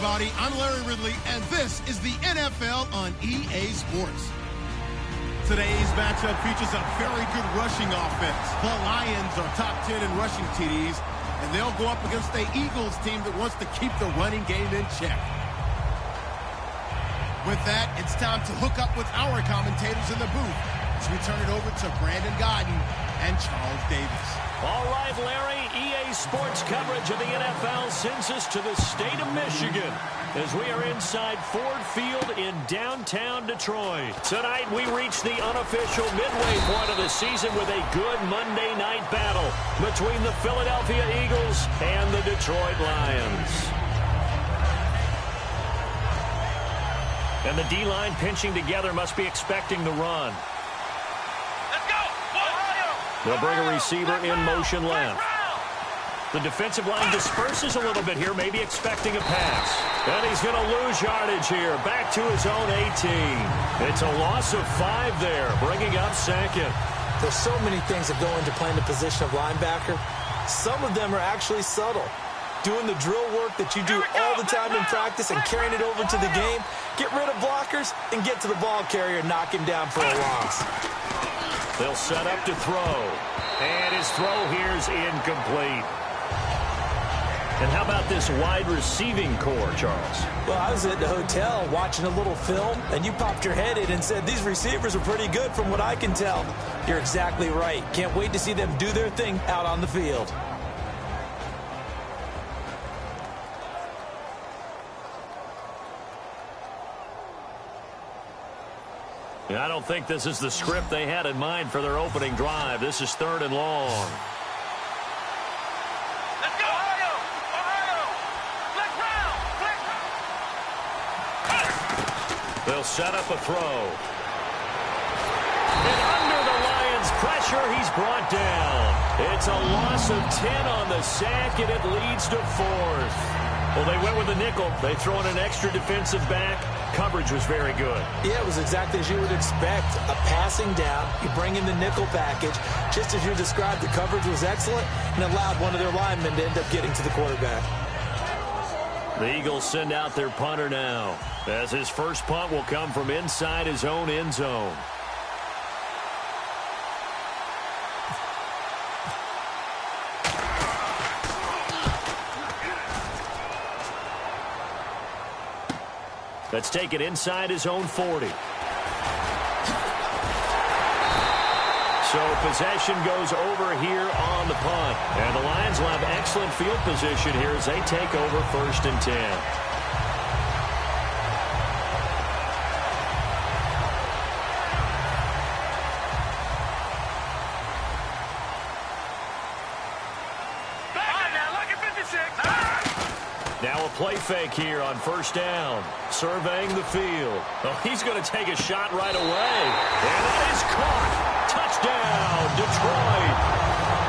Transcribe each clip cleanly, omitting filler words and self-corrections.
everybody. I'm Larry Ridley, and this is the NFL on EA Sports. Today's matchup features a very good rushing offense. The Lions are top 10 in rushing TDs, and they'll go up against the Eagles team that wants to keep the running game in check. With that, it's time to hook up with our commentators in the booth as we turn it over to Brandon Godden and Charles Davis. All right, Larry, EA Sports coverage of the NFL sends us to the state of Michigan as we are inside Ford Field in downtown Detroit. Tonight, we reach the unofficial midway point of the season with a good Monday night battle between the Philadelphia Eagles and the Detroit Lions. And the D-line pinching together must be expecting the run. They'll bring a receiver in motion left. The defensive line disperses a little bit here, maybe expecting a pass. And he's going to lose yardage here, back to his own 18. It's a loss of 5 there, bringing up second. There's so many things that go into playing the position of linebacker. Some of them are actually subtle. Doing the drill work that you do all the time in practice and carrying it over to the game. Get rid of blockers and get to the ball carrier and knock him down for a loss. They'll set up to throw. And his throw here's incomplete. And how about this wide receiving core, Charles? Well, I was at the hotel watching a little film, and you popped your head in and said, these receivers are pretty good from what I can tell. You're exactly right. Can't wait to see them do their thing out on the field. I don't think this is the script they had in mind for their opening drive. This is 3rd and long. Let's go, Ohio! Ohio! Flex round! They'll set up a throw. And under the Lions' pressure, he's brought down. It's a loss of 10 on the sack, and it leads to 4th. Well, they went with a nickel. They throw in an extra defensive back. Coverage was very good. Yeah, it was exactly as you would expect. A passing down. You bring in the nickel package. Just as you described, the coverage was excellent and allowed one of their linemen to end up getting to the quarterback. The Eagles send out their punter now, as his first punt will come from inside his own end zone. Let's take it inside his own 40. So possession goes over here on the punt. And the Lions will have excellent field position here as they take over 1st and 10. Now a play fake here on 1st down. Surveying the field. Oh, he's going to take a shot right away. And that is caught. Touchdown, Detroit.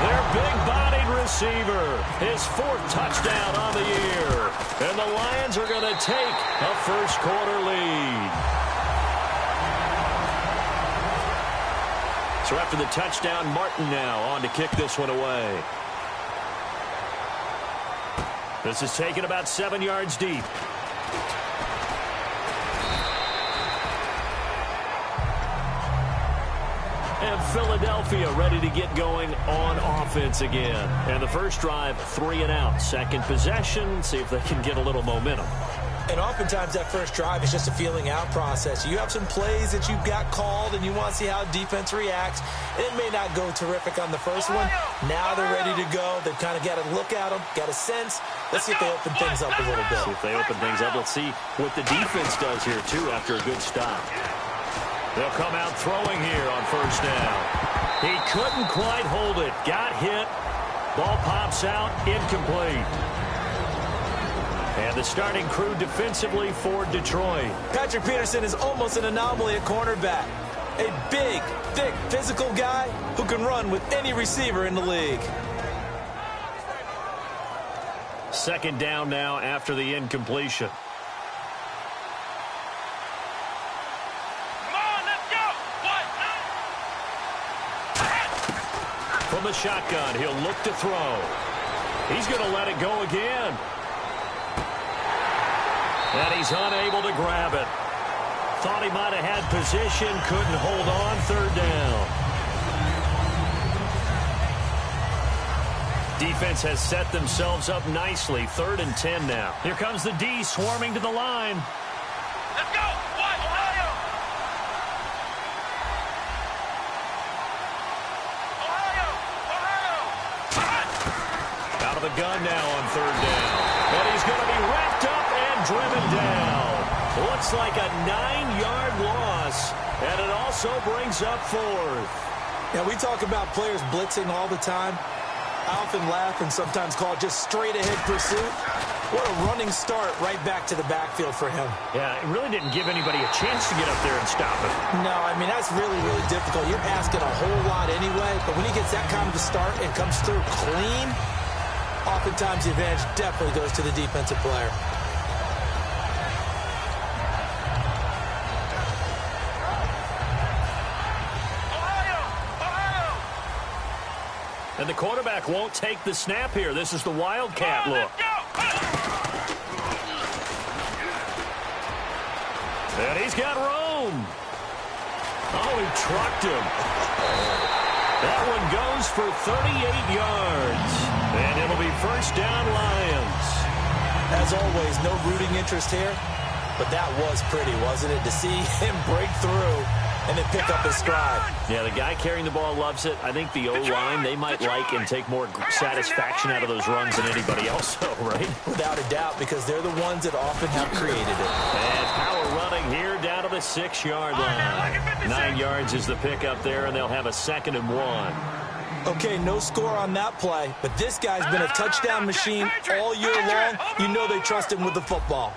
Their big-bodied receiver. His 4th touchdown on the year. And the Lions are going to take a first-quarter lead. So after the touchdown, Martin now on to kick this one away. This is taken about 7 yards deep. And Philadelphia ready to get going on offense again. And the first drive, 3 and out. Second possession, see if they can get a little momentum. And oftentimes that first drive is just a feeling out process. You have some plays that you've got called and you want to see how defense reacts. It may not go terrific on the first one. Now they're ready to go. They've kind of got to look at them, got a sense. Let's see if they open things up a little bit. See if they open things up. Let's see what the defense does here, too, after a good stop. They'll come out throwing here on 1st down. He couldn't quite hold it. Got hit. Ball pops out. Incomplete. And the starting crew defensively for Detroit. Patrick Peterson is almost an anomaly at cornerback. A big, thick, physical guy who can run with any receiver in the league. 2nd down now after the incompletion. Come on, let's go! From the shotgun, he'll look to throw. He's going to let it go again. And he's unable to grab it. Thought he might have had position, couldn't hold on, third down. Defense has set themselves up nicely, 3rd and 10 now. Here comes the D swarming to the line. Let's go! What? Ohio! Ohio! Ohio! Out of the gun now on 3rd down. And he's going to be wrapped up and driven down. Looks like a 9-yard loss, and it also brings up 4th. Yeah, we talk about players blitzing all the time. I often laugh and sometimes call it just straight-ahead pursuit. What a running start right back to the backfield for him. Yeah, it really didn't give anybody a chance to get up there and stop him. No, I mean, that's really, really difficult. You're asking a whole lot anyway, but when he gets that kind of a start and comes through clean, oftentimes the advantage definitely goes to the defensive player. And the quarterback won't take the snap here. This is the Wildcat look. And he's got room. Oh, he trucked him. That one goes for 38 yards. And it'll be 1st down, Lions. As always, no rooting interest here. But that was pretty, wasn't it? To see him break through and then pick up his stride. Yeah, the guy carrying the ball loves it. I think the O-line, they might like and take more satisfaction out of those runs than anybody else, though, right? Without a doubt, because they're the ones that often have created it. And power running here down to the 6-yard line. 9 yards is the pickup there, and they'll have a 2nd and 1. Okay, no score on that play, but this guy's been a touchdown machine all year long. You know they trust him with the football.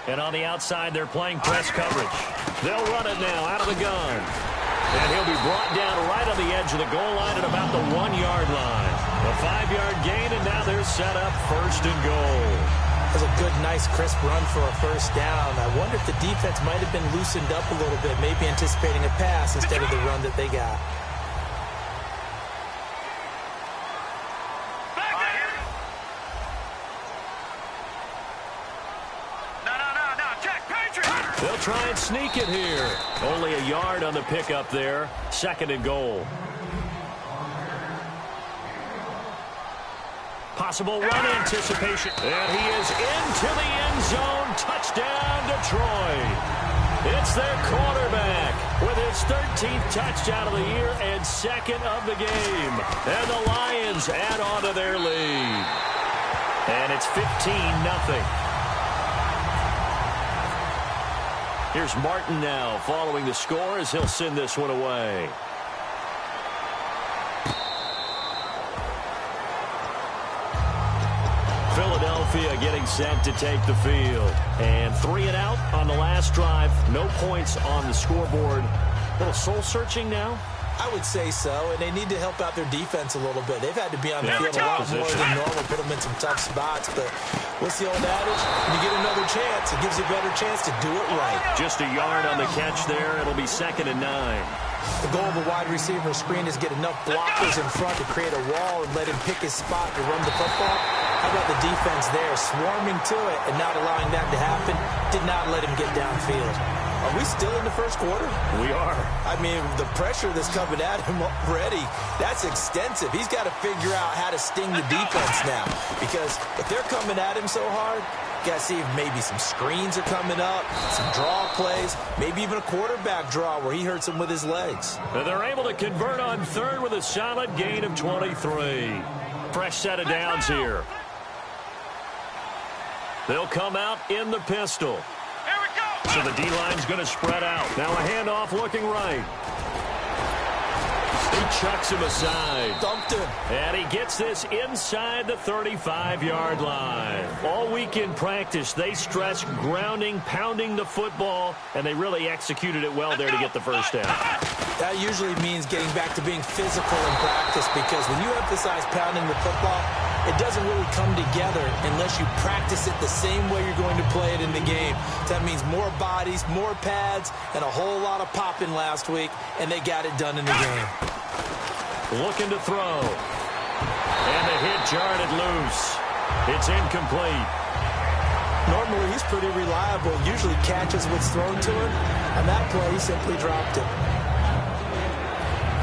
And on the outside, they're playing press coverage. They'll run it now out of the gun. And he'll be brought down right on the edge of the goal line at about the 1-yard line. A 5-yard gain, and now they're set up 1st and goal. That was a good, nice, crisp run for a 1st down. I wonder if the defense might have been loosened up a little bit, maybe anticipating a pass instead of the run that they got. They'll try and sneak it here. Only a yard on the pickup there. 2nd and goal. Possible run anticipation. And he is into the end zone. Touchdown, Detroit. It's their quarterback with his 13th touchdown of the year and 2nd of the game. And the Lions add on to their lead. And it's 15-0. Here's Martin now following the score as he'll send this one away. Philadelphia getting set to take the field. And 3 and out on the last drive. No points on the scoreboard. A little soul-searching now? I would say so, and they need to help out their defense a little bit. They've had to be on the field a lot more than normal, put them in some tough spots. But what's the old adage? When you get another chance, it gives you a better chance to do it right. Just a yard on the catch there. It'll be 2nd and 9. The goal of a wide receiver screen is get enough blockers in front to create a wall and let him pick his spot to run the football. How about the defense there, swarming to it and not allowing that to happen? Did not let him get downfield. Are we still in the 1st quarter? We are. I mean, the pressure that's coming at him already, that's extensive. He's got to figure out how to sting the defense now. Because if they're coming at him so hard, you got to see if maybe some screens are coming up, some draw plays, maybe even a quarterback draw where he hurts him with his legs. And they're able to convert on 3rd with a solid gain of 23. Fresh set of downs here. They'll come out in the pistol. So the D-line's going to spread out. Now a handoff looking right. He chucks him aside. Dumped him. And he gets this inside the 35-yard line. All week in practice, they stressed grounding, pounding the football, and they really executed it well there to get the 1st down. That usually means getting back to being physical in practice, because when you emphasize pounding the football, it doesn't really come together unless you practice it the same way you're going to play it in the game. That means more bodies, more pads, and a whole lot of popping last week, and they got it done in the game. Looking to throw. And the hit jarred it loose. It's incomplete. Normally, he's pretty reliable. Usually catches what's thrown to him. On that play, he simply dropped it.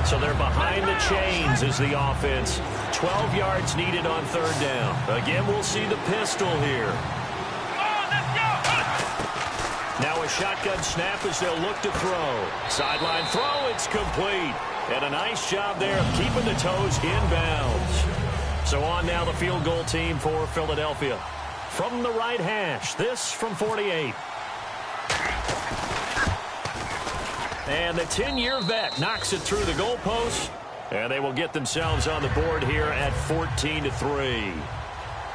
So they're behind the chains as the offense. 12 yards needed on third down. Again, we'll see the pistol here. Now a shotgun snap as they'll look to throw. Sideline throw, it's complete. And a nice job there of keeping the toes inbounds. So on now the field goal team for Philadelphia. From the right hash, this from 48. And the 10-year vet knocks it through the goalpost. And they will get themselves on the board here at 14-3.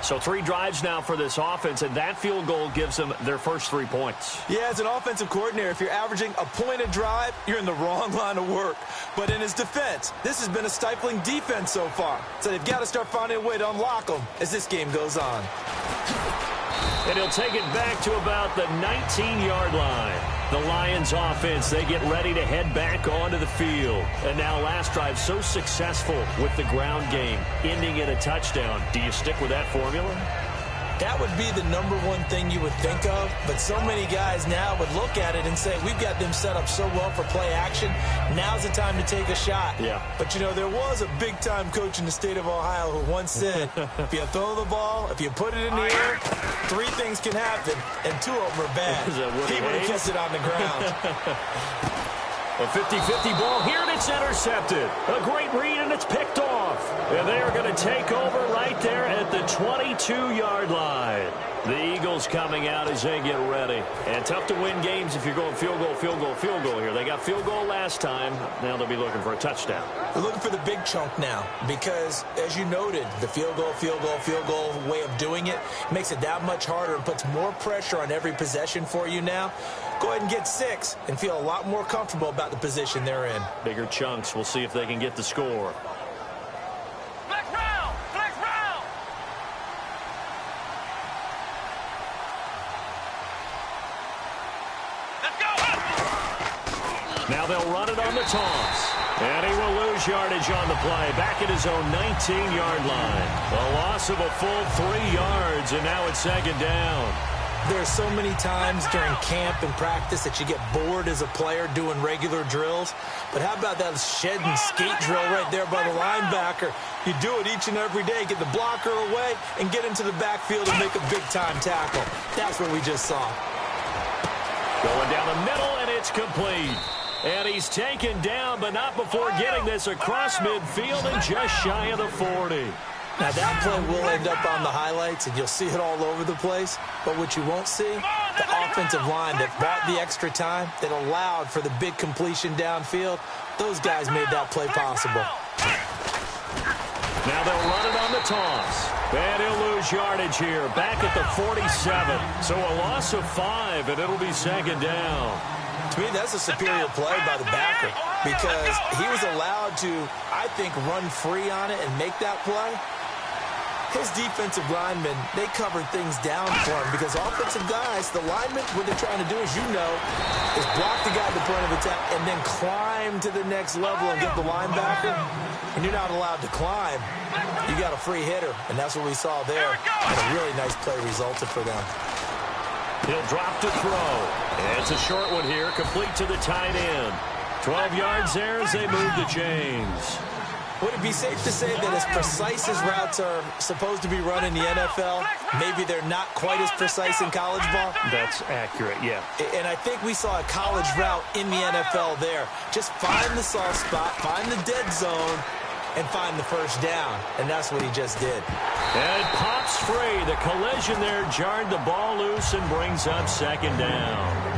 So 3 drives now for this offense, and that field goal gives them their first 3 points. Yeah, as an offensive coordinator, if you're averaging a point a drive, you're in the wrong line of work. But in his defense, this has been a stifling defense so far. So they've got to start finding a way to unlock them as this game goes on. And he'll take it back to about the 19-yard line. The Lions offense, they get ready to head back onto the field. And now last drive so successful with the ground game, ending in a touchdown. Do you stick with that formula? That would be the #1 thing you would think of, but so many guys now would look at it and say, we've got them set up so well for play action, now's the time to take a shot. Yeah. But, you know, there was a big-time coach in the state of Ohio who once said, if you throw the ball, if you put it in the air, 3 things can happen, and 2 of them are bad. He would have kissed it on the ground. A 50-50 ball here, and it's intercepted. A great read, and it's picked off. And they are going to take over right there at the 22-yard line. The Eagles coming out as they get ready. And tough to win games if you're going field goal, field goal, field goal here. They got field goal last time. Now they'll be looking for a touchdown. They're looking for the big chunk now because, as you noted, the field goal, field goal, field goal way of doing it makes it that much harder and puts more pressure on every possession for you now. Go ahead and get 6 and feel a lot more comfortable about the position they're in. Bigger chunks. We'll see if they can get the score. Flex round! Flex round! Let's go! Now they'll run it on the toss. And he will lose yardage on the play. Back at his own 19-yard line. A loss of a full 3 yards, and now it's second down. There are so many times during camp and practice that you get bored as a player doing regular drills. But how about that shed and skate drill right there by the linebacker? You do it each and every day. Get the blocker away and get into the backfield and make a big-time tackle. That's what we just saw. Going down the middle, and it's complete. And he's taken down, but not before getting this across midfield and just shy of the 40. Now, that play will end up on the highlights, and you'll see it all over the place. But what you won't see, the offensive line that bought the extra time, that allowed for the big completion downfield, those guys made that play possible. Now they'll run it on the toss. And he'll lose yardage here, back at the 47. So a loss of 5, and it'll be second down. To me, that's a superior play by the backer because he was allowed to, I think, run free on it and make that play. His defensive linemen, they covered things down for him because offensive guys, the linemen, what they're trying to do, as you know, is block the guy at the point of attack and then climb to the next level and get the linebacker. And you're not allowed to climb. You got a free hitter, and that's what we saw there. And a really nice play resulted for them. He'll drop to throw. And it's a short one here, complete to the tight end. 12 yards there as they move the chains. Would it be safe to say that as precise as routes are supposed to be run in the NFL, maybe they're not quite as precise in college ball? That's accurate, yeah. And I think we saw a college route in the NFL there. Just find the soft spot, find the dead zone, and find the first down. And that's what he just did. And it pops free. The collision there jarred the ball loose and brings up second down.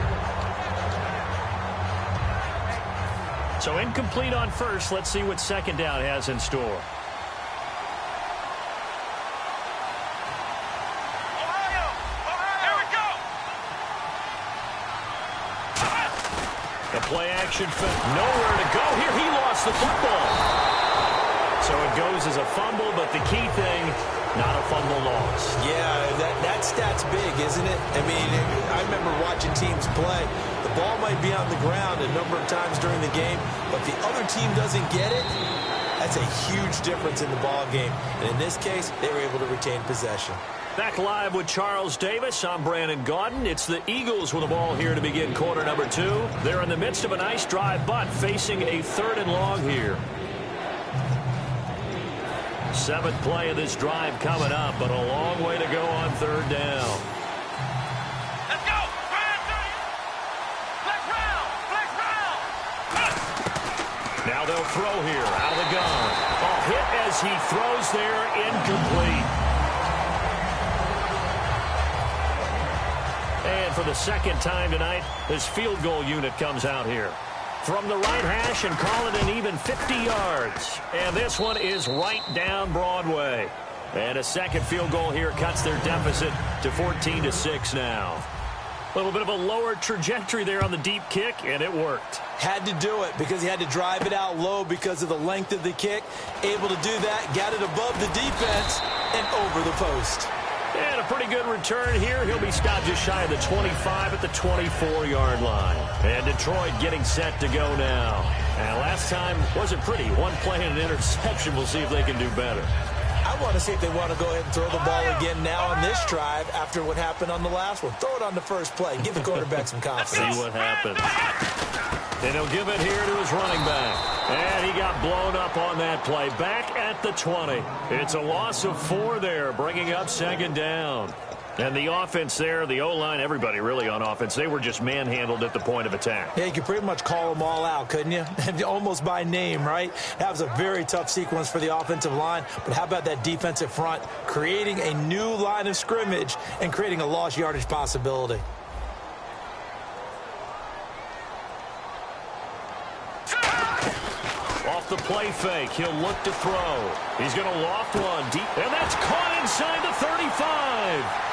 So incomplete on first. Let's see what second down has in store. Ohio! Here we go! The play action fit. Nowhere to go here. He lost the football. So it goes as a fumble, but the key thing, not a fumble loss. Yeah, that stat's big, isn't it? I mean, I remember watching teams play. The ball might be on the ground a number of times during the game, but if the other team doesn't get it, That's a huge difference in the ball game. And in this case, they were able to retain possession. Back live with Charles Davis. I'm Brandon Gaudin. It's the Eagles with the ball here to begin quarter number 2. They're in the midst of a nice drive, but facing a 3rd and long here. 7th play of this drive coming up, but a long way to go on 3rd down. Let's go. Flex round. Flex round. Now they'll throw here out of the gun. A hit as he throws there, incomplete. And for the 2nd time tonight, his field goal unit comes out here. From the right hash and call it an even 50 yards. And this one is right down Broadway. And a 2nd field goal here cuts their deficit to 14-6 now. A little bit of a lower trajectory there on the deep kick, and it worked. Had to do it because he had to drive it out low because of the length of the kick. Able to do that, got it above the defense, and over the post. And a pretty good return here. He'll be stopped just shy of the 25 at the 24-yard line. And Detroit getting set to go now. And last time wasn't pretty. 1 play and an interception. We'll see if they can do better. I want to see if they want to go ahead and throw the ball again now on this drive after what happened on the last one. Throw it on the first play. Give the quarterback some confidence. See what happens. And he'll give it here to his running back. And he got blown up on that play. Back at the 20. It's a loss of 4 there, bringing up 2nd down. And the offense there, the O-line, everybody really on offense, they were just manhandled at the point of attack. Yeah, you could pretty much call them all out, couldn't you? Almost by name, right? That was a very tough sequence for the offensive line. But how about that defensive front creating a new line of scrimmage and creating a lost yardage possibility? Off the play fake, he'll look to throw. He's going to loft one deep, and that's caught inside the 35.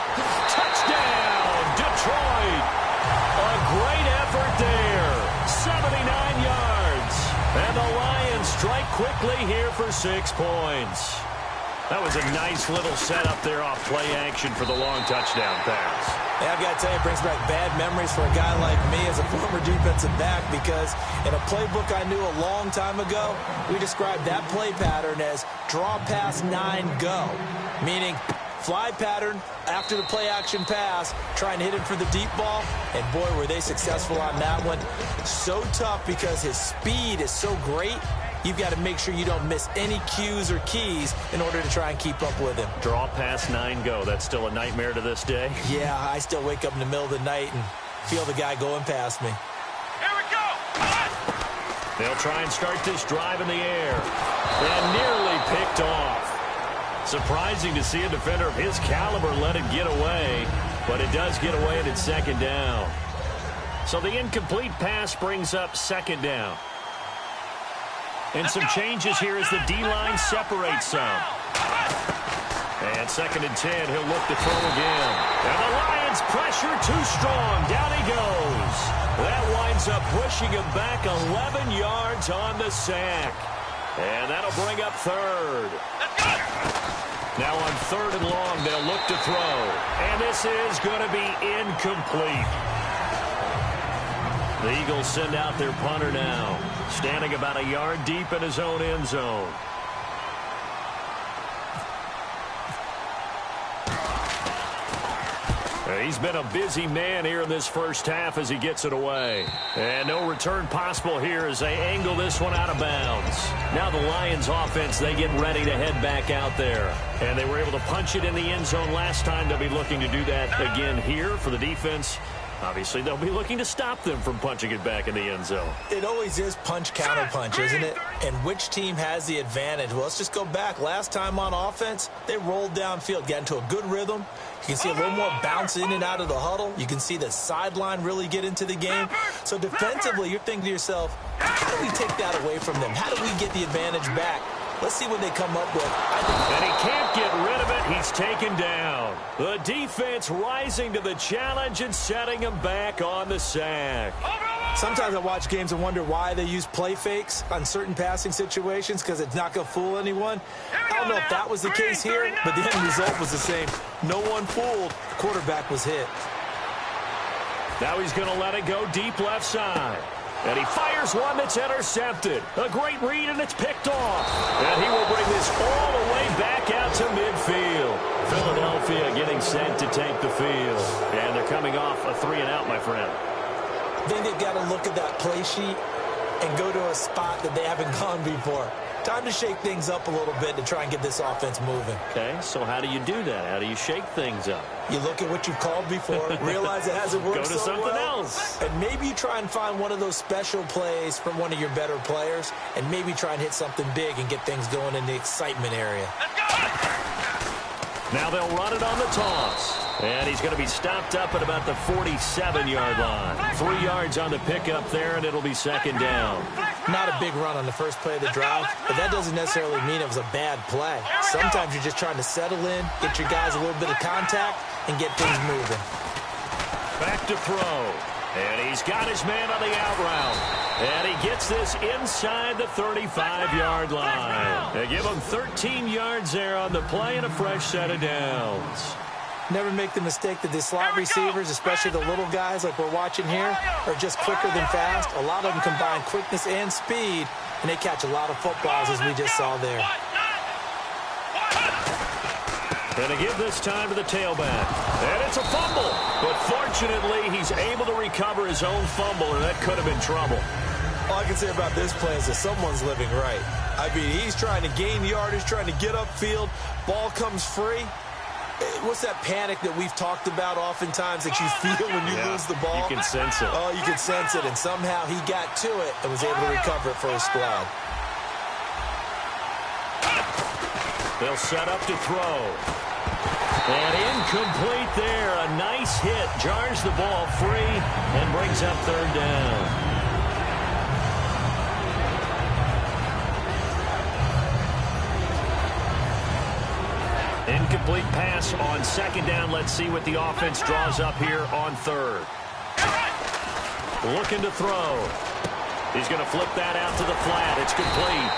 Touchdown, Detroit. A great effort there. 79 yards. And the Lions strike quickly here for 6 points. That was a nice little setup there off play action for the long touchdown pass. Yeah, I've got to tell you, it brings back bad memories for a guy like me as a former defensive back because in a playbook I knew a long time ago, we described that play pattern as draw pass 9 go, meaning fly pattern after the play action pass, trying to hit him for the deep ball, and boy, were they successful on that one. So tough because his speed is so great. You've got to make sure you don't miss any cues or keys in order to try and keep up with him. Draw pass 9 go. That's still a nightmare to this day. Yeah, I still wake up in the middle of the night and feel the guy going past me. Here we go. They'll try and start this drive in the air. And nearly picked off. Surprising to see a defender of his caliber let it get away. But it does get away and it's 2nd down. So the incomplete pass brings up 2nd down. And some changes here as the D-line separates some. And 2nd and 10, he'll look to throw again. And the Lions pressure too strong. Down he goes. That winds up pushing him back 11 yards on the sack. And that'll bring up 3rd. Now on 3rd and long, they'll look to throw. And this is going to be incomplete. The Eagles send out their punter now, standing about a yard deep in his own end zone. He's been a busy man here in this first half as he gets it away. And no return possible here as they angle this one out of bounds. Now the Lions offense, they get ready to head back out there. And they were able to punch it in the end zone last time. They'll be looking to do that again here for the defense. Obviously, they'll be looking to stop them from punching it back in the end zone. It always is punch-counter-punch, isn't it? And which team has the advantage? Well, let's just go back. Last time on offense, they rolled downfield, got into a good rhythm. You can see a little more bounce in and out of the huddle. You can see the sideline really get into the game. So defensively, you're thinking to yourself, how do we take that away from them? How do we get the advantage back? Let's see what they come up with. And he can't get rid of it. He's taken down. The defense rising to the challenge and setting him back on the sack. Sometimes I watch games and wonder why they use play fakes on certain passing situations because it's not going to fool anyone. I don't know if that was the case here, but the end result was the same. No one fooled. Quarterback was hit. Now he's going to let it go deep left side. And he fires one that's intercepted. A great read, and it's picked off. And he will bring this all the way back out to midfield. Philadelphia getting set to take the field. And they're coming off a 3-and-out, my friend. I think they've got to look at that play sheet and go to a spot that they haven't gone before. Time to shake things up a little bit to try and get this offense moving. Okay, so how do you do that? How do you shake things up? You look at what you've called before, realize it hasn't worked so well. Go to something else. And maybe you try and find one of those special plays from one of your better players, and maybe try and hit something big and get things going in the excitement area. Now they'll run it on the toss. And he's going to be stopped up at about the 47-yard line. 3 yards on the pickup there, and it'll be second down. Not a big run on the first play of the drive, but that doesn't necessarily mean it was a bad play. Sometimes you're just trying to settle in, get your guys a little bit of contact, and get things moving. Back to throw. And he's got his man on the out route. And he gets this inside the 35-yard line. They give him 13 yards there on the play and a fresh set of downs. Never make the mistake that the slot receivers, especially the little guys like we're watching here, are just quicker than fast. A lot of them combine quickness and speed, and they catch a lot of footballs, as we just saw there. And they give this time to the tailback. And it's a fumble. But fortunately, he's able to recover his own fumble, and that could have been trouble. All I can say about this play is that someone's living right. I mean, he's trying to gain yardage, trying to get upfield. Ball comes free. What's that panic that we've talked about oftentimes that you feel when you lose the ball? You can sense it. Oh, you can sense it, and somehow he got to it and was able to recover it for his squad. They'll set up to throw. And incomplete there. A nice hit. Jars the ball free and brings up third down. Incomplete pass on second down. Let's see what the offense draws up here on third. Looking to throw. He's going to flip that out to the flat. It's complete.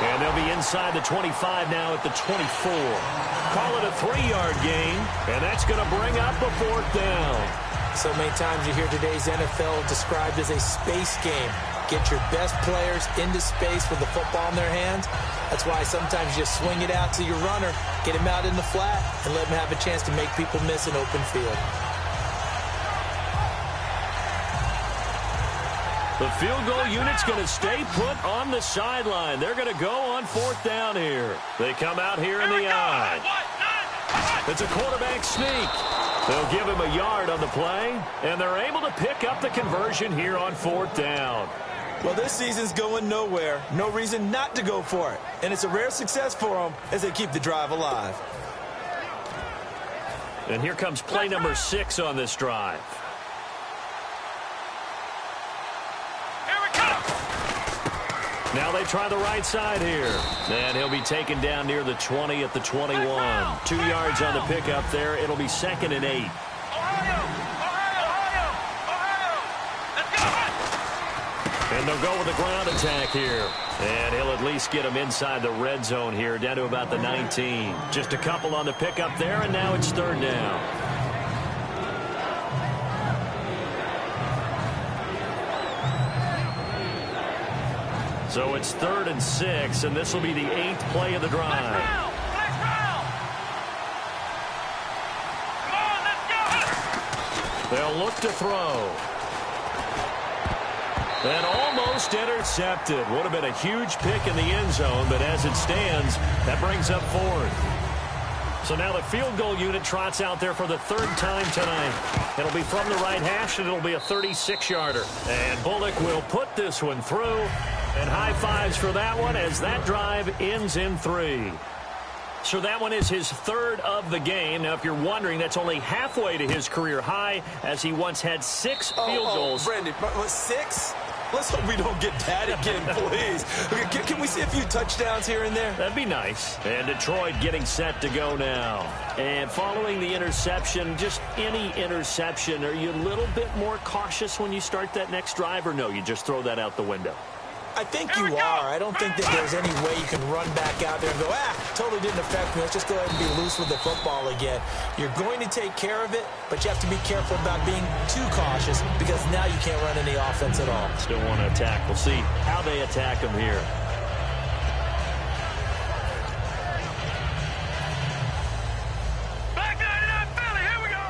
And they'll be inside the 25 now at the 24. Call it a 3-yard gain, and that's going to bring up a fourth down. So many times you hear today's NFL described as a space game. Get your best players into space with the football in their hands. That's why sometimes you just swing it out to your runner, get him out in the flat, and let him have a chance to make people miss an open field. The field goal unit's going to stay put on the sideline. They're going to go on fourth down here. They come out here in the I. It's a quarterback sneak. They'll give him a yard on the play, and they're able to pick up the conversion here on fourth down. Well, this season's going nowhere. No reason not to go for it. And it's a rare success for them as they keep the drive alive. And here comes play number 6 on this drive. Now they try the right side here. And he'll be taken down near the 20 at the 21. 2 yards on the pickup there. It'll be second and 8. And they'll go with the ground attack here. And he'll at least get him inside the red zone here, down to about the 19. Just a couple on the pickup there, and now it's third down. So it's 3rd and 6, and this will be the 8th play of the drive. They'll look to throw. And almost intercepted. Would have been a huge pick in the end zone, but as it stands, that brings up 4th. So now the field goal unit trots out there for the 3rd time tonight. It'll be from the right hash, and it'll be a 36-yarder. And Bullock will put this one through. And high fives for that one as that drive ends in 3. So that one is his 3rd of the game. Now, if you're wondering, that's only halfway to his career high, as he once had 6 field goals. Brandon, 6? Let's hope we don't get that again, please. Can we see a few touchdowns here and there? That'd be nice. And Detroit getting set to go now. And following the interception, just any interception, are you a little bit more cautious when you start that next drive, or no, you just throw that out the window? I think you are. I don't think that there's any way you can run back out there and go, totally didn't affect me. Let's just go ahead and be loose with the football again. You're going to take care of it, but you have to be careful about being too cautious because now you can't run any offense at all. Still want to attack. We'll see how they attack him here. Back 99 Philly, here we go.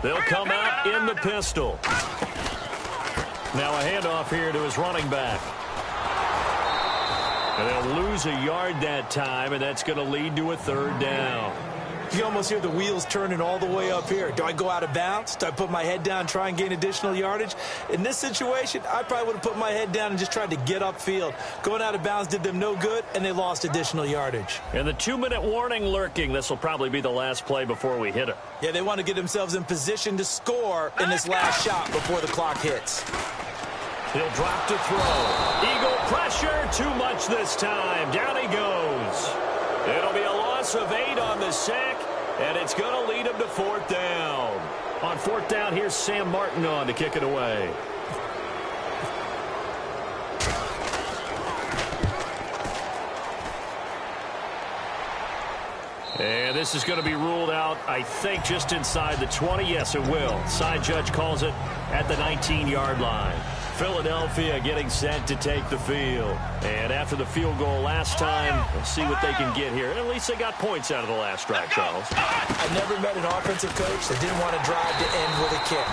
They'll come out in the pistol. Now a handoff here to his running back. And they'll lose a yard that time, and that's going to lead to a third down. You almost hear the wheels turning all the way up here. Do I go out of bounds? Do I put my head down and try and gain additional yardage? In this situation, I probably would have put my head down and just tried to get upfield. Going out of bounds did them no good, and they lost additional yardage. And the 2-minute warning lurking. This will probably be the last play before we hit it. Yeah, they want to get themselves in position to score in this last shot before the clock hits. He'll drop to throw. Eagle pressure, too much this time. Down he goes. It'll be a loss of 8 on the sack, and it's going to lead him to 4th down. On 4th down, here's Sam Martin on to kick it away. And this is going to be ruled out, I think, just inside the 20. Yes, it will. Side judge calls it at the 19-yard line. Philadelphia getting set to take the field. And after the field goal last time, we'll see what they can get here. At least they got points out of the last drive, Charles. I never met an offensive coach that didn't want to drive to end with a kick.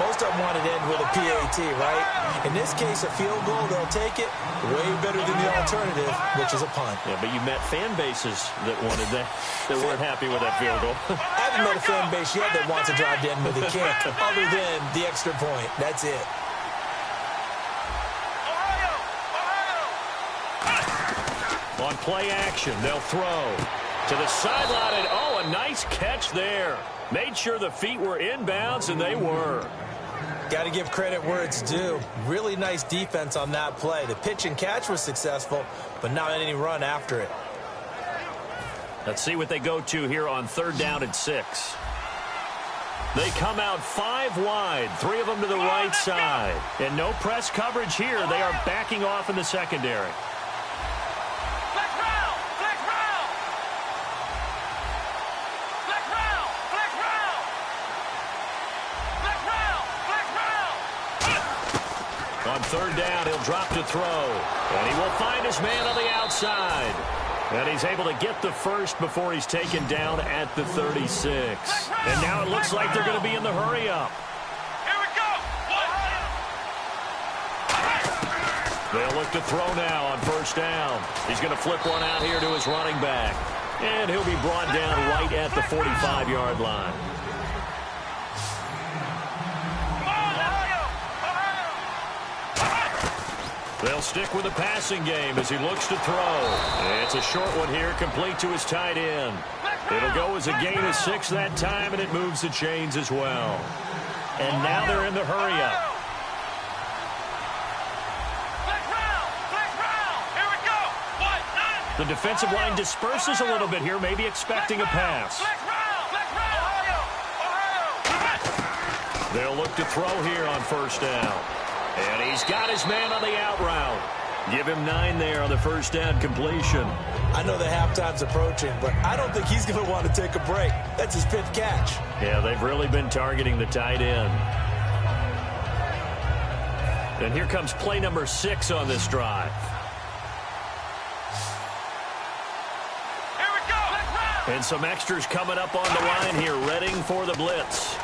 Most of them wanted to end with a PAT, right? In this case, a field goal, they'll take it. Way better than the alternative, which is a punt. Yeah, but you met fan bases that wanted that, that weren't happy with that field goal. I haven't met a fan base yet that wants to drive to end with a kick, other than the extra point. That's it. On play action, they'll throw to the sideline, and a nice catch there. Made sure the feet were inbounds, and they were. Got to give credit where it's due. Really nice defense on that play. The pitch and catch was successful, but not any run after it. Let's see what they go to here on 3rd down and 6. They come out 5 wide, 3 of them to the right side. And no press coverage here. They are backing off in the secondary. On 3rd down, he'll drop to throw. And he will find his man on the outside. And he's able to get the first before he's taken down at the 36. And now it looks like they're going to be in the hurry-up. Here we go. They'll look to throw now on 1st down. He's going to flip one out here to his running back. And he'll be brought down right at the 45-yard line. They'll stick with the passing game as he looks to throw. It's a short one here, complete to his tight end. It'll go as a gain of 6 that time, and it moves the chains as well. And now they're in the hurry-up. The defensive line disperses a little bit here, maybe expecting a pass. They'll look to throw here on 1st down. And he's got his man on the out route. Give him 9 there on the 1st down completion. I know the halftime's approaching, but I don't think he's going to want to take a break. That's his 5th catch. Yeah, they've really been targeting the tight end. And here comes play number 6 on this drive. Here we go. And some extras coming up on the line here, readying for the blitz.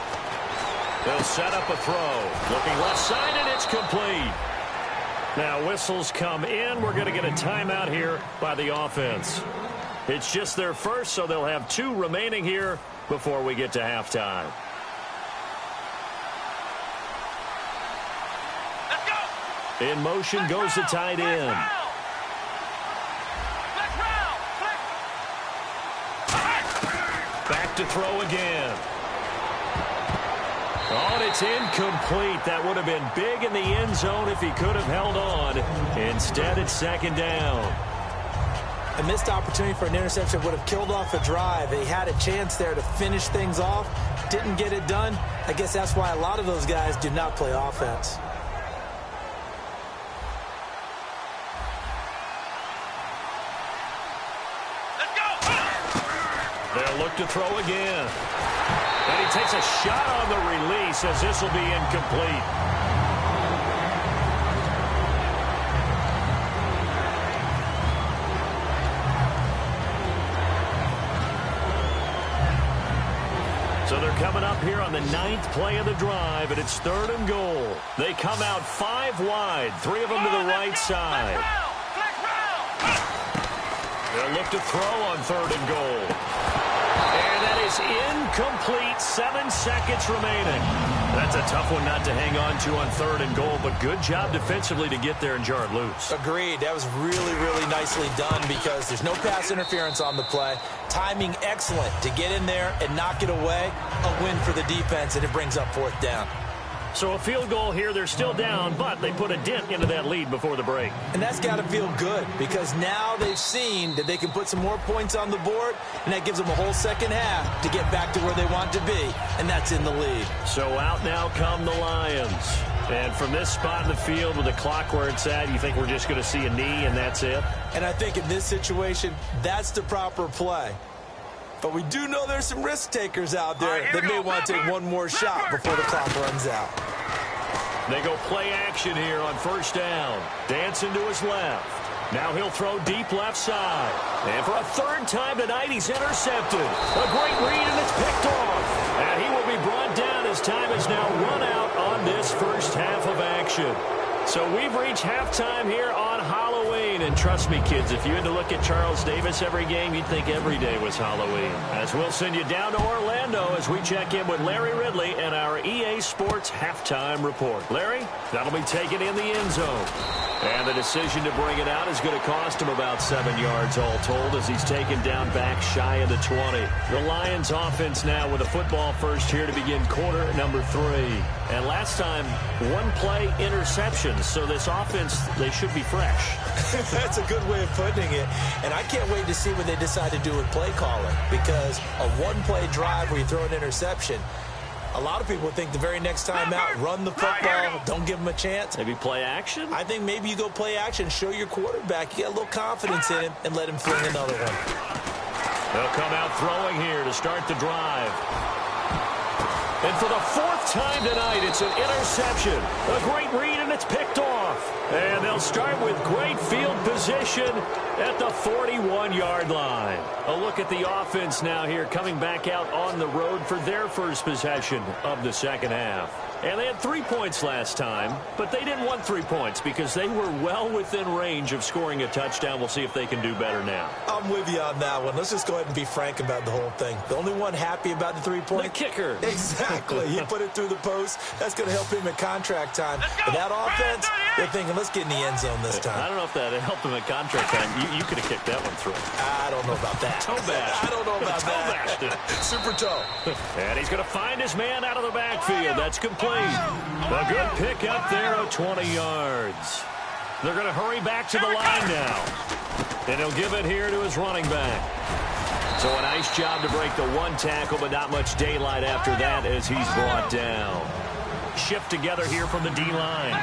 They'll set up a throw. Looking left side, and it's complete. Now whistles come in. We're going to get a timeout here by the offense. It's just their first, so they'll have 2 remaining here before we get to halftime. Let's go. In motion goes the tight end. Back to throw again. Oh, and it's incomplete. That would have been big in the end zone if he could have held on. Instead, it's 2nd down. A missed opportunity for an interception would have killed off a drive. He had a chance there to finish things off. Didn't get it done. I guess that's why a lot of those guys do not play offense. look to throw again. And he takes a shot on the release as this will be incomplete. So they're coming up here on the 9th play of the drive, and it's 3rd and goal. They come out 5 wide, 3 of them to the right side. They'll look to throw on 3rd and goal. And that is incomplete. 7 seconds remaining. That's a tough one not to hang on to on 3rd and goal, but good job defensively to get there and jar it loose. Agreed. That was really, really nicely done because there's no pass interference on the play. Timing excellent to get in there and knock it away. A win for the defense, and it brings up 4th down. So a field goal here. They're still down, but they put a dent into that lead before the break. And that's got to feel good because now they've seen that they can put some more points on the board, and that gives them a whole second half to get back to where they want to be, and that's in the lead. So out now come the Lions. And from this spot in the field with the clock where it's at, you think we're just going to see a knee and that's it? And I think in this situation, that's the proper play. But we do know there's some risk takers out there that may want to take one more shot before the clock runs out. They go play action here on 1st down. Dancing to his left. Now he'll throw deep left side. And for a 3rd time tonight, he's intercepted. A great read, and it's picked off. And he will be brought down as time is now run out on this first half of action. So we've reached halftime here on Halloween. And trust me, kids, if you had to look at Charles Davis every game, you'd think every day was Halloween. As we'll send you down to Orlando as we check in with Larry Ridley and our EA Sports halftime report. Larry, that'll be taken in the end zone. And the decision to bring it out is going to cost him about 7 yards all told as he's taken down back shy of the 20. The Lions offense now with a football first here to begin quarter number 3. And last time, 1 play interceptions. So this offense, they should be fresh. That's a good way of putting it. And I can't wait to see what they decide to do with play calling because a 1-play drive where you throw an interception, a lot of people think the very next time out, run the football, don't give them a chance. Maybe play action? I think maybe you go play action, show your quarterback, you get a little confidence in him, and let him fling another one. They'll come out throwing here to start the drive. And for the 4th time tonight, it's an interception. A great read, and it's picked off. And they'll start with great field position at the 41-yard line. A look at the offense now here coming back out on the road for their first possession of the second half. And they had 3 points last time, but they didn't want 3 points because they were well within range of scoring a touchdown. We'll see if they can do better now. I'm with you on that one. Let's just go ahead and be frank about the whole thing. The only one happy about the 3-point? The kicker. Exactly. He put it through the post. That's going to help him at contract time. But that offense, they're thinking, let's get in the end zone this time. I don't know if that helped him at contract time. You could have kicked that one through. I don't know about that. Toe bashed. I don't know about that. Super toe. And he's going to find his man out of the backfield. That's complete. A good pick up there of 20 yards. They're going to hurry back to the line now. And he'll give it here to his running back. So a nice job to break the 1 tackle, but not much daylight after that as he's brought down. Shift together here from the D-line.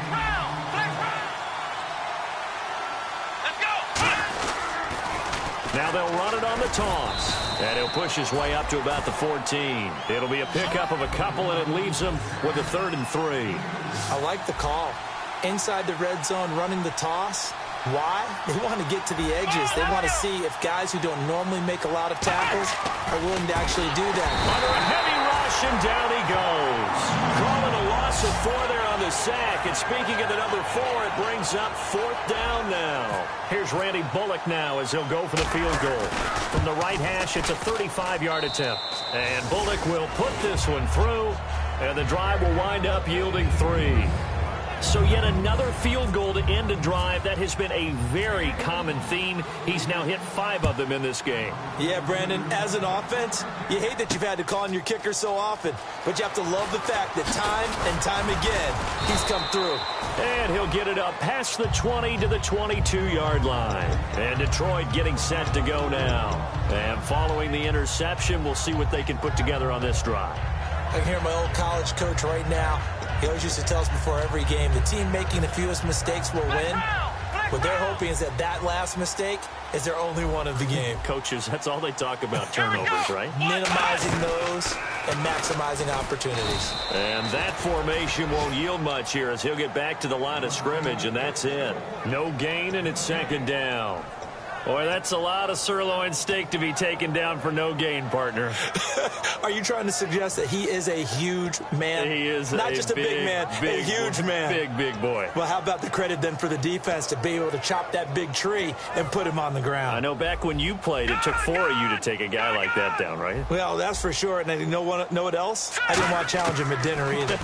Now they'll run it on the toss. And he'll push his way up to about the 14. It'll be a pickup of a couple, and it leaves him with a 3rd and 3. I like the call. Inside the red zone, running the toss. Why? They want to get to the edges. They want to see if guys who don't normally make a lot of tackles are willing to actually do that. Under a heavy rush, and down he goes. Calling a loss of 4 there on the sack. And speaking of the number 4, it brings up 4th down now. Here's Randy Bullock now as he'll go for the field goal. From the right hash, it's a 35-yard attempt. And Bullock will put this one through, and the drive will wind up yielding 3. So yet another field goal to end a drive. That has been a very common theme. He's now hit 5 of them in this game. Yeah, Brandon, as an offense, you hate that you've had to call on your kicker so often, but you have to love the fact that time and time again, he's come through. And he'll get it up past the 20 to the 22-yard line. And Detroit getting set to go now. And following the interception, we'll see what they can put together on this drive. I can hear my old college coach right now. He always used to tell us before every game, the team making the fewest mistakes will win. What they're hoping is that last mistake is their only one of the game. Coaches, that's all they talk about, turnovers, right? Minimizing those and maximizing opportunities. And that formation won't yield much here as he'll get back to the line of scrimmage, and that's it. No gain, and it's second down. Boy, that's a lot of sirloin steak to be taken down for no gain, partner. Are you trying to suggest that he is a huge man? He is not just a big man, a huge man. Big boy. Well, how about the credit then for the defense to be able to chop that big tree and put him on the ground? I know back when you played, it took 4 of you to take a guy like that down, right? Well, that's for sure. And you know what else? I didn't want to challenge him at dinner either.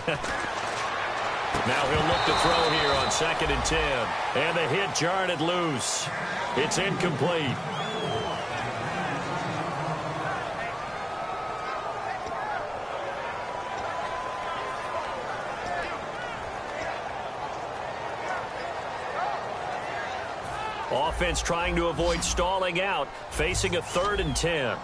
Now he'll look to throw here on 2nd and 10. And the hit jarred it loose. It's incomplete. Offense trying to avoid stalling out, facing a 3rd and 10.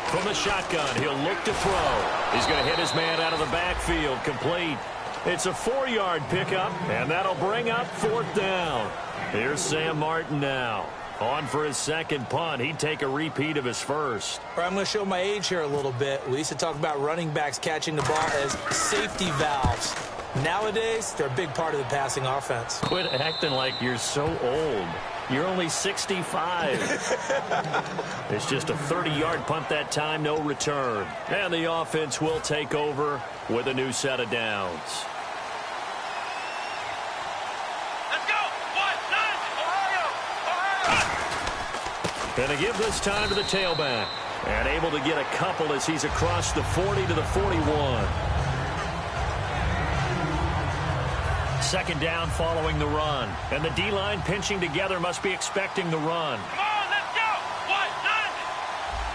From the shotgun, he'll look to throw. He's going to hit his man out of the backfield, complete. It's a 4-yard pickup, and that'll bring up 4th down. Here's Sam Martin now. On for his second punt. He'd take a repeat of his first. I'm going to show my age here a little bit. We used to talk about running backs catching the ball as safety valves. Nowadays, they're a big part of the passing offense. Quit acting like you're so old. You're only 65. It's just a 30-yard punt that time, no return. And the offense will take over with a new set of downs. Let's go. 1-9, Ohio. Going to give this time to the tailback. And able to get a couple as he's across the 40 to the 41. Second down following the run. And the D-line pinching together must be expecting the run. Come on, let's go. 1-9.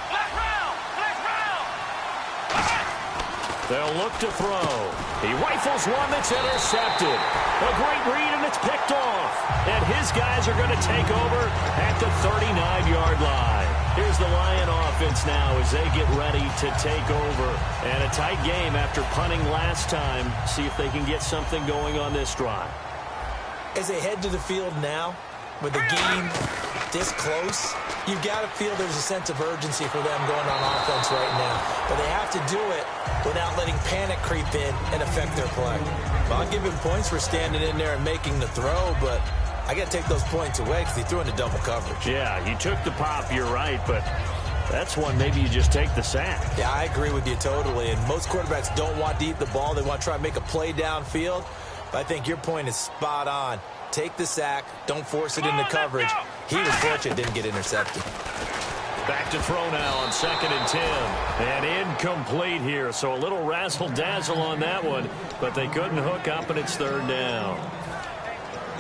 Black round. They'll look to throw. He rifles one that's intercepted. A great read, and it's picked off. And his guys are going to take over at the 39-yard line. Here's the Lion offense now as they get ready to take over. And a tight game after punting last time. See if they can get something going on this drive. As they head to the field now, with the game this close, you've got to feel there's a sense of urgency for them going on offense right now. But they have to do it without letting panic creep in and affect their play. Well, I'll give him points for standing in there and making the throw, but I got to take those points away because he threw into double coverage. Yeah, you took the pop, you're right, but that's one maybe you just take the sack. Yeah, I agree with you totally. And most quarterbacks don't want to eat the ball. They want to try and make a play downfield. But I think your point is spot on. Take the sack. Don't force it into coverage. He was fortunate didn't get intercepted. Back to throw now on 2nd and 10. And incomplete here. So a little razzle-dazzle on that one. But they couldn't hook up, and it's 3rd down.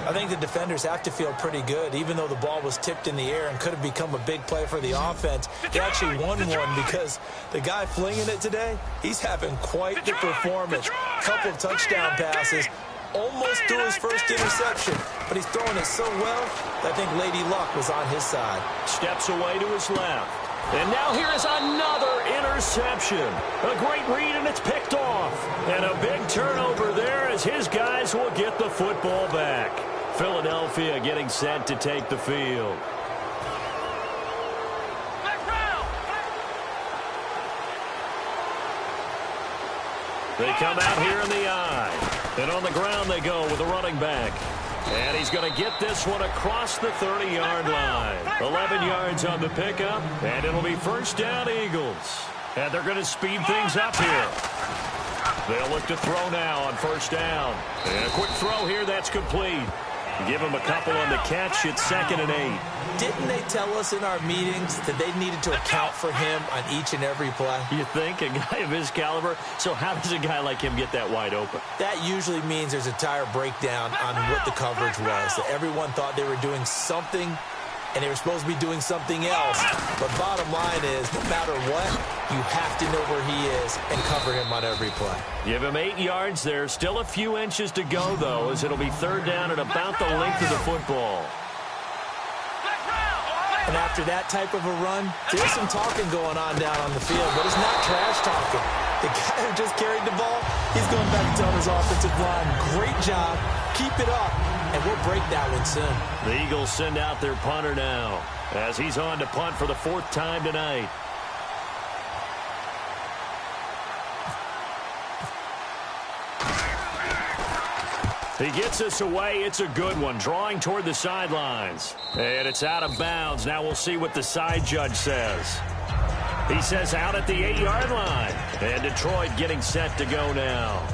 I think the defenders have to feel pretty good, even though the ball was tipped in the air and could have become a big play for the offense. They actually won one because the guy flinging it today, he's having quite the performance. Couple of touchdown passes, almost threw his first interception, but he's throwing it so well that I think Lady Luck was on his side. Steps away to his left. And now here is another interception. A great read, and it's picked off. And a big turnover there as his guys will get the football back. Philadelphia getting set to take the field. They come out here in the eye. And on the ground they go with a running back. And he's going to get this one across the 30-yard line. 11 yards on the pickup, and it'll be 1st down Eagles. And they're going to speed things up here. They'll look to throw now on 1st down. And a quick throw here, that's complete. Give him a couple on the catch. It's 2nd and 8. Didn't they tell us in our meetings that they needed to account for him on each and every play? You think? A guy of his caliber? So how does a guy like him get that wide open? That usually means there's a tire breakdown on what the coverage was. That everyone thought they were doing something, and they were supposed to be doing something else. But bottom line is, no matter what, you have to know where he is and cover him on every play. Give him 8 yards there. Still a few inches to go, though, as it'll be 3rd down at about the length of the football. And after that type of a run, there's some talking going on down on the field, but it's not trash talking. The guy who just carried the ball, he's going back to tell his offensive line, great job, keep it up, and we'll break that one soon. The Eagles send out their punter now as he's on to punt for the 4th time tonight. He gets us away. It's a good one, drawing toward the sidelines. And it's out of bounds. Now we'll see what the side judge says. He says out at the 8-yard line. And Detroit getting set to go now.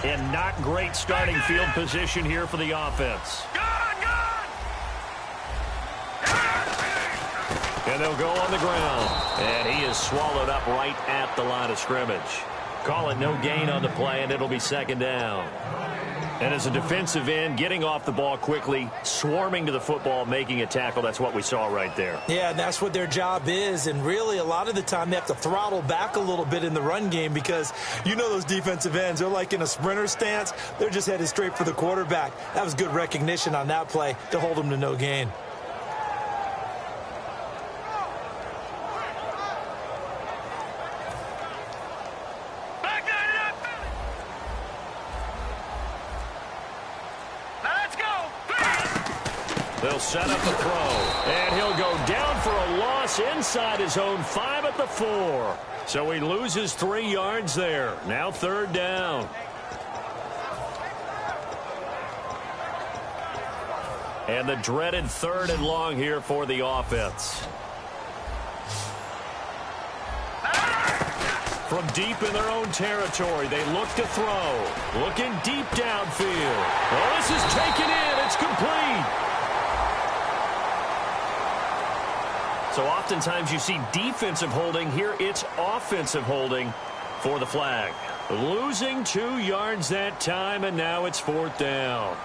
And not great starting field position here for the offense. And they'll go on the ground. And he is swallowed up right at the line of scrimmage. Call it no gain on the play, and it'll be 2nd down. And as a defensive end, getting off the ball quickly, swarming to the football, making a tackle, that's what we saw right there. Yeah, and that's what their job is. And really, a lot of the time, they have to throttle back a little bit in the run game because you know those defensive ends, they're like in a sprinter stance. They're just headed straight for the quarterback. That was good recognition on that play to hold them to no gain. They'll set up the throw, and he'll go down for a loss inside his own 5 at the 4. So he loses 3 yards there. Now 3rd down. And the dreaded 3rd and long here for the offense. From deep in their own territory, they look to throw. Looking deep downfield. Well, this is taken in. It's complete. So oftentimes you see defensive holding. Here it's offensive holding for the flag. Losing 2 yards that time, and now it's 4th down.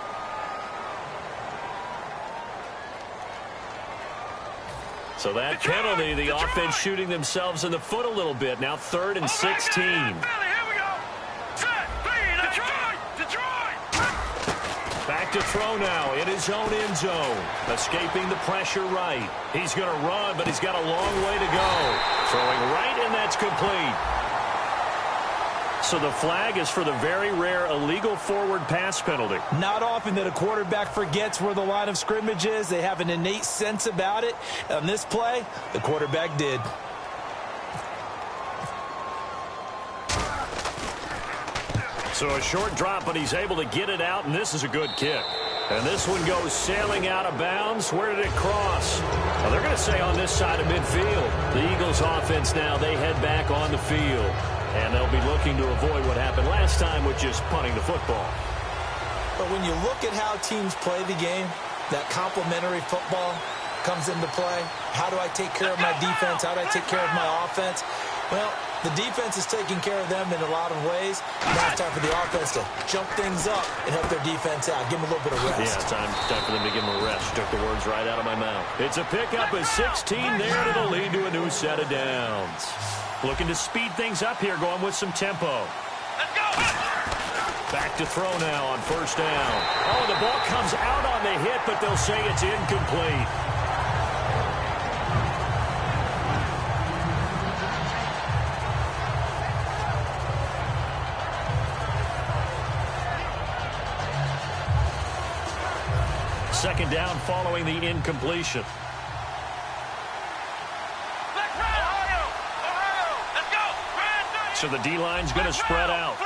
So that penalty, the offense shooting themselves in the foot a little bit. Now 3rd and 16. Back to throw now in his own end zone. Escaping the pressure right. He's going to run, but he's got a long way to go. Throwing right, and that's complete. So the flag is for the very rare illegal forward pass penalty. Not often that a quarterback forgets where the line of scrimmage is. They have an innate sense about it. On this play, the quarterback did. So a short drop, but he's able to get it out, and this is a good kick. And this one goes sailing out of bounds. Where did it cross? Well, they're going to say on this side of midfield. The Eagles offense now, they head back on the field. And they'll be looking to avoid what happened last time with just punting the football. But when you look at how teams play the game, that complementary football comes into play. How do I take care of my defense? How do I take care of my offense? Well, the defense is taking care of them in a lot of ways. Now it's time for the offense to jump things up and help their defense out. Give them a little bit of rest. Yeah, time for them to give them a rest. Took the words right out of my mouth. It's a pickup of 16 there, and it'll lead to a new set of downs. Looking to speed things up here, going with some tempo. Let's go! Back to throw now on 1st down. Oh, the ball comes out on the hit, but they'll say it's incomplete. Second down following the incompletion. So the D-line's going to spread out.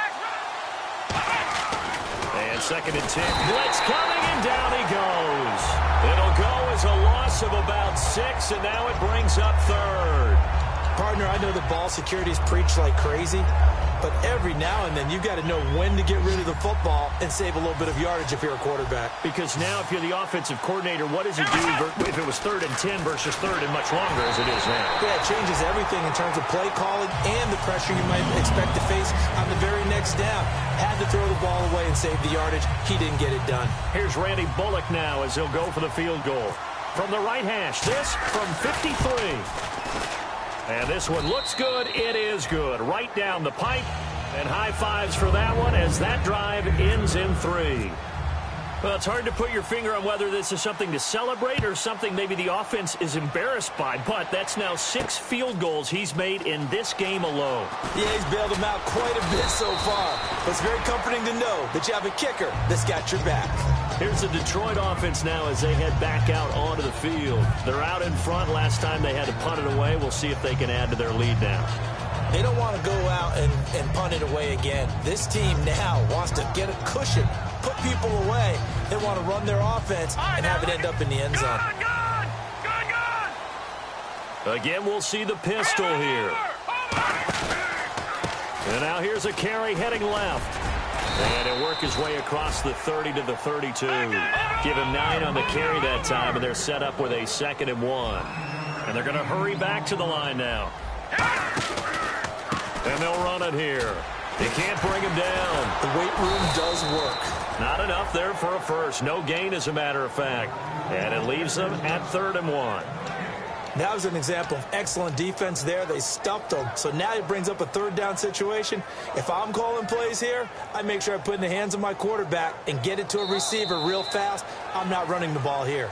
And 2nd and 10. Blitz coming, and down he goes. It'll go as a loss of about 6, and now it brings up 3rd. Partner, I know the ball security is preached like crazy, but every now and then you've got to know when to get rid of the football and save a little bit of yardage if you're a quarterback. Because now if you're the offensive coordinator, what does he do if it was 3rd and 10 versus 3rd and much longer as it is now? Yeah, it changes everything in terms of play calling and the pressure you might expect to face on the very next down. Had to throw the ball away and save the yardage. He didn't get it done. Here's Randy Bullock now as he'll go for the field goal. From the right hash, this from 53. And this one looks good. It is good. Right down the pipe. And high fives for that one as that drive ends in 3. Well, it's hard to put your finger on whether this is something to celebrate or something maybe the offense is embarrassed by, but that's now 6 field goals he's made in this game alone. Yeah, he's bailed them out quite a bit so far, but it's very comforting to know that you have a kicker that's got your back. Here's the Detroit offense now as they head back out onto the field. They're out in front. Last time they had to punt it away. We'll see if they can add to their lead now. They don't want to go out and punt it away again. This team now wants to get a cushion, put people away. They want to run their offense and have it end up in the end zone. Again, we'll see the pistol here. And now here's a carry heading left. And he'll work his way across the 30 to the 32. Give him 9 on the carry that time, and they're set up with a 2nd and 1. And they're going to hurry back to the line now. And they'll run it here. They can't bring him down. The weight room does work. Not enough there for a first. No gain, as a matter of fact. And it leaves them at 3rd and 1. That was an example of excellent defense there. They stuffed them. So now it brings up a 3rd down situation. If I'm calling plays here, I make sure I put it in the hands of my quarterback and get it to a receiver real fast. I'm not running the ball here.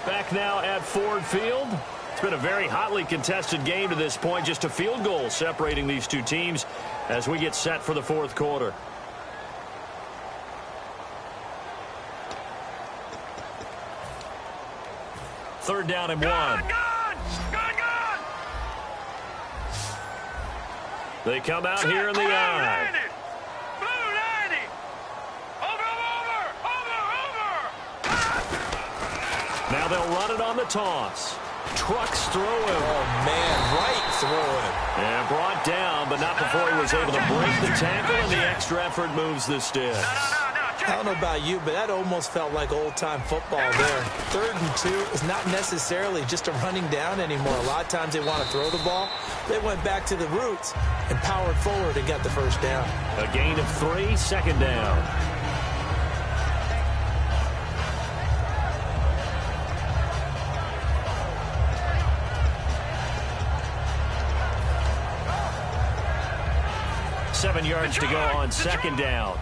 Back now at Ford Field. It's been a very hotly contested game to this point. Just a field goal separating these two teams as we get set for the 4th quarter. Third down and 1. They come out here in the eye. Now they'll run it on the toss. Trucks throw him. Oh, man, right throw him. And brought down, but not before he was able to break the tackle, and the extra effort moves the sticks. I don't know about you, but that almost felt like old-time football there. 3rd and 2 is not necessarily just a running down anymore. A lot of times they want to throw the ball. They went back to the roots and powered forward and got the 1st down. A gain of 3, 2nd down. Seven yards to go on 2nd down.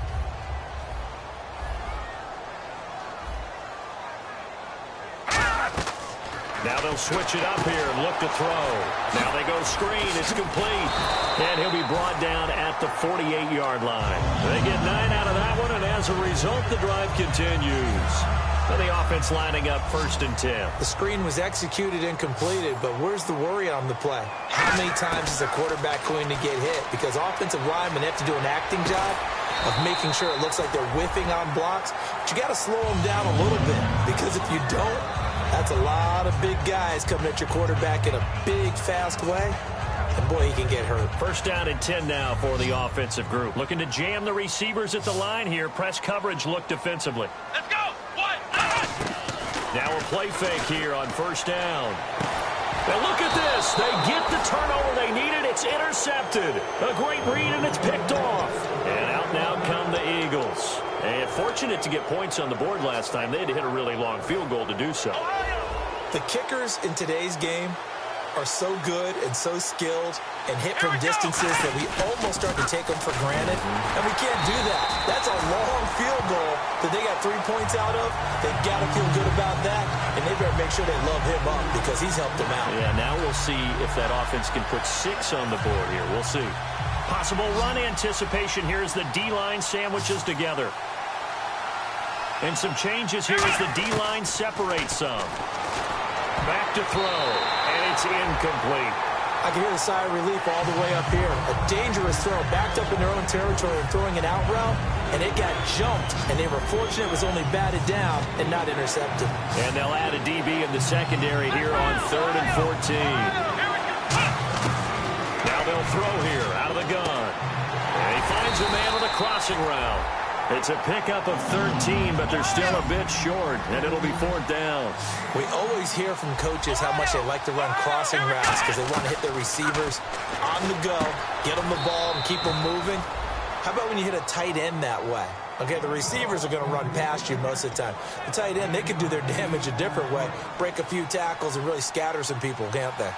Now they'll switch it up here and look to throw. Now they go screen. It's complete. And he'll be brought down at the 48-yard line. They get 9 out of that one, and as a result, the drive continues. And the offense lining up 1st and 10. The screen was executed and completed, but where's the worry on the play? How many times is a quarterback going to get hit? Because offensive linemen have to do an acting job of making sure it looks like they're whiffing on blocks. But you got to slow them down a little bit, because if you don't, that's a lot of big guys coming at your quarterback in a big, fast way. And, boy, he can get hurt. 1st down and 10 now for the offensive group. Looking to jam the receivers at the line here. Press coverage look defensively. Let's go. Now a play fake here on 1st down. And look at this. They get the turnover they needed. It's intercepted. A great read, and it's picked off. And out now come the Eagles. And fortunate to get points on the board last time. They had to hit a really long field goal to do so. The kickers in today's game are so good and so skilled and hit from distances that we almost start to take them for granted. And we can't do that. That's a long field goal that they got 3 points out of. They got to feel good about that, and they better make sure they love him up because he's helped them out. Yeah, now we'll see if that offense can put 6 on the board here. We'll see. Possible run anticipation here as the D-line sandwiches together. And some changes here as the D-line separates some. Back to throw, and it's incomplete. I can hear the sigh of relief all the way up here. A dangerous throw, backed up in their own territory and throwing an out route, and it got jumped, and they were fortunate it was only batted down and not intercepted. And they'll add a DB in the secondary here on 3rd and 14. Now they'll throw here out of the gun. And he finds a man on the crossing route. It's a pickup of 13, but they're still a bit short, and it'll be 4th down. We always hear from coaches how much they like to run crossing routes because they want to hit their receivers on the go, get them the ball, and keep them moving. How about when you hit a tight end that way? Okay, the receivers are going to run past you most of the time. The tight end, they can do their damage a different way, break a few tackles, and really scatter some people, can't they?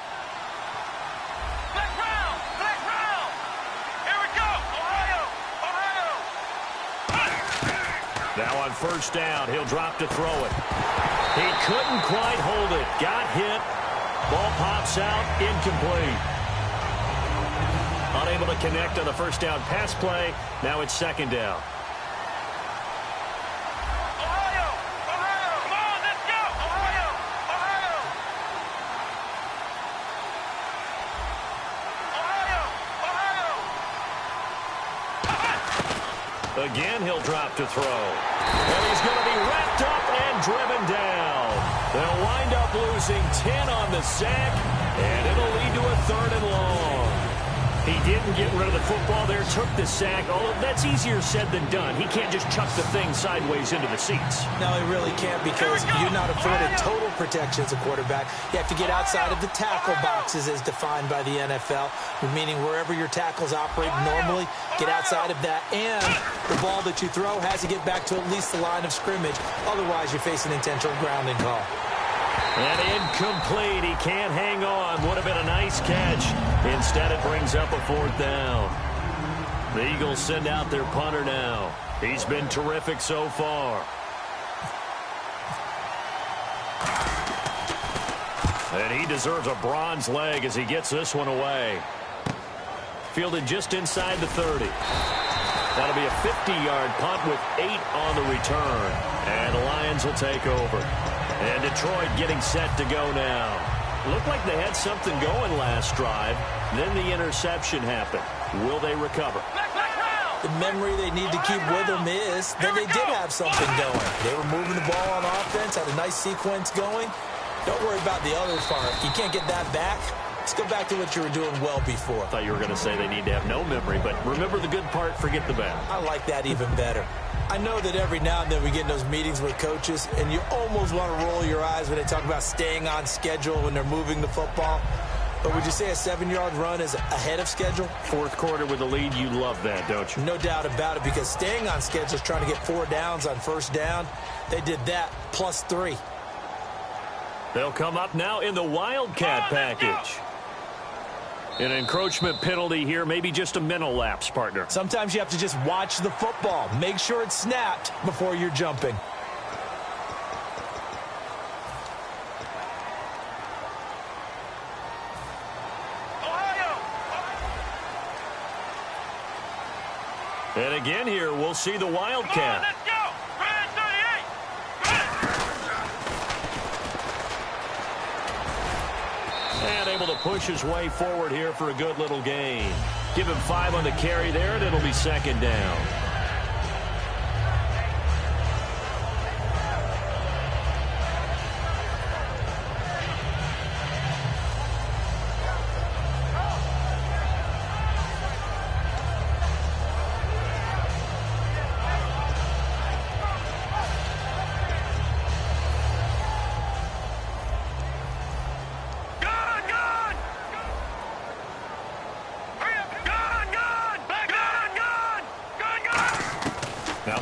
Black round. Here we go. Ohio. Now on first down, he'll drop to throw it. He couldn't quite hold it. Got hit. Ball pops out, incomplete. Unable to connect on the first down pass play. Now it's second down. Again, he'll drop to throw. And he's going to be wrapped up and driven down. They'll wind up losing 10 on the sack, and it'll lead to a 3rd and long. He didn't get rid of the football there, took the sack. Although that's easier said than done. He can't just chuck the thing sideways into the seats. No, he really can't, because you're not afforded total protection as a quarterback. You have to get outside of the tackle boxes as defined by the NFL, meaning wherever your tackles operate normally, get outside of that. And the ball that you throw has to get back to at least the line of scrimmage. Otherwise, you're facing intentional grounding call. And incomplete. He can't hang on. Would have been a nice catch. Instead, it brings up a 4th down. The Eagles send out their punter now. He's been terrific so far. And he deserves a bronze leg as he gets this one away. Fielded just inside the 30. That'll be a 50-yard punt with 8 on the return. And the Lions will take over. And Detroit getting set to go now. Looked like they had something going last drive. Then the interception happened. Will they recover? The memory they need to keep with them is that they did have something going. They were moving the ball on offense, had a nice sequence going. Don't worry about the other part. You can't get that back. Let's go back to what you were doing well before. I thought you were going to say they need to have no memory, but remember the good part, forget the bad. I like that even better. I know that every now and then we get in those meetings with coaches, and you almost want to roll your eyes when they talk about staying on schedule when they're moving the football. But would you say a 7-yard run is ahead of schedule? 4th quarter with a lead, you love that, don't you? No doubt about it, because staying on schedule is trying to get 4 downs on first down. They did that, plus 3. They'll come up now in the Wildcat package. An encroachment penalty here, maybe just a mental lapse, partner. Sometimes you have to just watch the football. Make sure it's snapped before you're jumping. And again here, we'll see the Wildcat. Let's go! Red 38! And able to push his way forward here for a good little gain. Give him 5 on the carry there, and it'll be second down.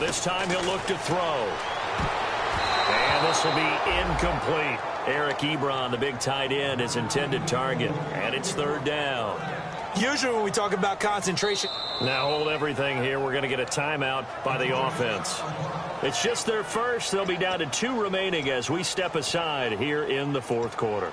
This time he'll look to throw. And this will be incomplete. Eric Ebron, the big tight end, his intended target. And it's 3rd down. Usually when we talk about concentration. Now hold everything here. We're going to get a timeout by the offense. It's just their first. They'll be down to 2 remaining as we step aside here in the 4th quarter.